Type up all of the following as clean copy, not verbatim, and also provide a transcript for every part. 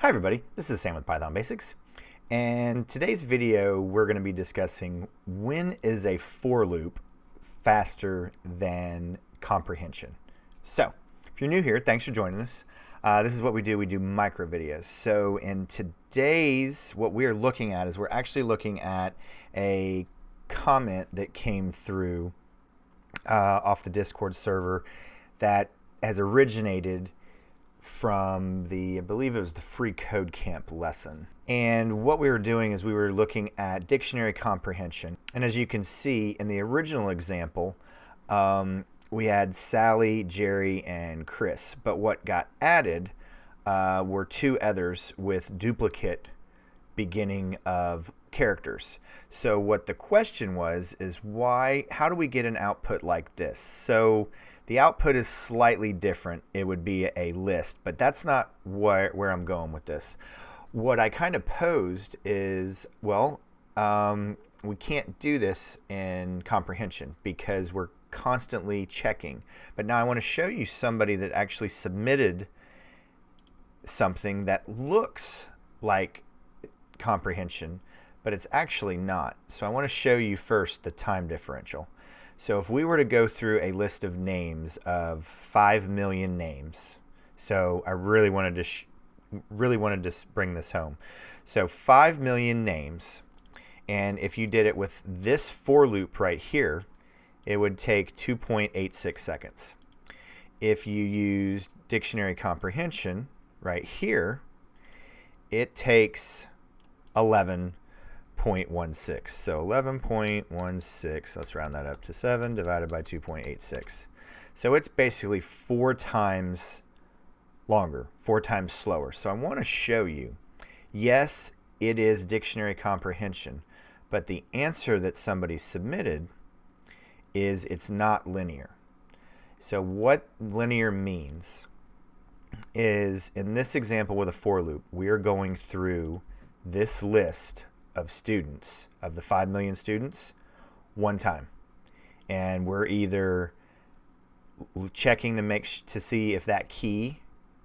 Hi everybody, this is Sam with Python Basics, and today's video we're going to be discussing when is a for loop faster than comprehension. So if you're new here, thanks for joining us. This is what we do micro videos. So in today's, what we're looking at is we're actually looking at a comment that came through off the Discord server that has originated from I believe it was the free code camp lesson. And what we were doing is we were looking at dictionary comprehension. And as you can see in the original example, we had Sally, Jerry, and Chris. But what got added were two others with duplicate beginning of characters. So what the question was is how do we get an output like this? So the output is slightly different. It would be a list, but that's not where I'm going with this. What I kind of posed is, well, we can't do this in comprehension because we're constantly checking. But now I want to show you somebody that actually submitted something that looks like comprehension, but it's actually not. So I want to show you first the time differential. So if we were to go through a list of names of 5 million names, so I really wanted to bring this home. So 5 million names, and if you did it with this for loop right here, it would take 2.86 seconds. If you used dictionary comprehension right here, it takes 11.16. So 11.16, let's round that up to 7 divided by 2.86. So it's basically 4 times longer, 4 times slower. So I want to show you, yes, it is dictionary comprehension, but the answer that somebody submitted is it's not linear. So what linear means is, in this example with a for loop, we are going through this list of students, of the 5 million students, one time. And we're either checking to see if that key,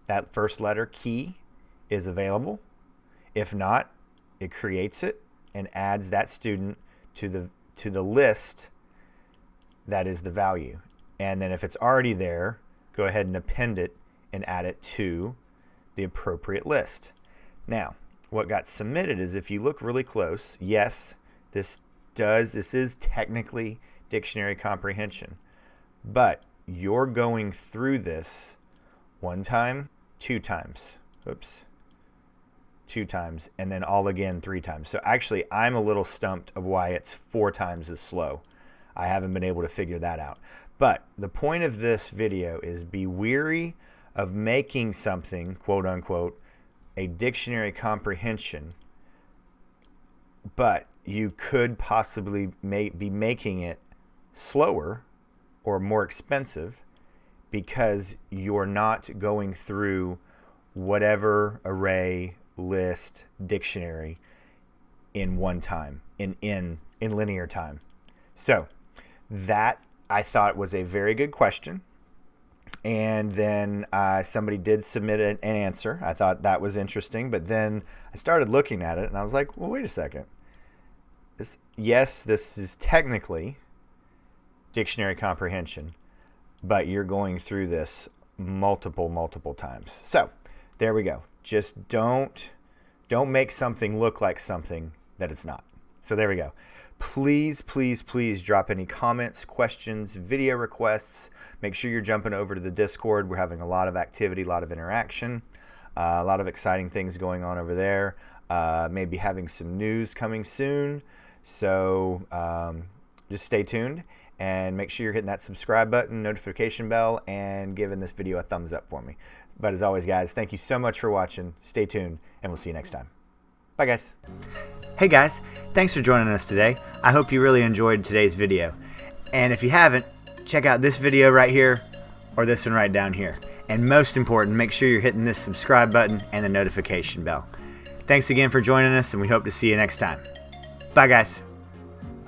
that first letter key, is available. If not, it creates it and adds that student to the list that is the value. And then if it's already there, go ahead and append it and add it to the appropriate list. Now, what got submitted is, if you look really close, yes, this is technically dictionary comprehension, but you're going through this one time, 2 times, oops, 2 times, and then all again 3 times. So actually, I'm a little stumped of why it's 4 times as slow. I haven't been able to figure that out. But the point of this video is, be wary of making something, quote unquote, a dictionary comprehension, but you could possibly be making it slower or more expensive because you're not going through whatever array, list, dictionary in one time, in linear time. So that, I thought, was a very good question. And then somebody did submit an answer. I thought that was interesting, but then I started looking at it and I was like, well, wait a second. Yes, this is technically dictionary comprehension, but you're going through this multiple times. So there we go. Just don't make something look like something that it's not. So there we go. Please drop any comments, questions, video requests. Make sure you're jumping over to the Discord. We're having a lot of activity, a lot of interaction, a lot of exciting things going on over there. Maybe having some news coming soon. So just stay tuned and make sure you're hitting that subscribe button, notification bell, and giving this video a thumbs up for me. But as always, guys, thank you so much for watching. Stay tuned, and we'll see you next time. Bye, guys. Hey guys, thanks for joining us today. I hope you really enjoyed today's video. And if you haven't, check out this video right here or this one right down here. And most important, make sure you're hitting this subscribe button and the notification bell. Thanks again for joining us, and we hope to see you next time. Bye guys.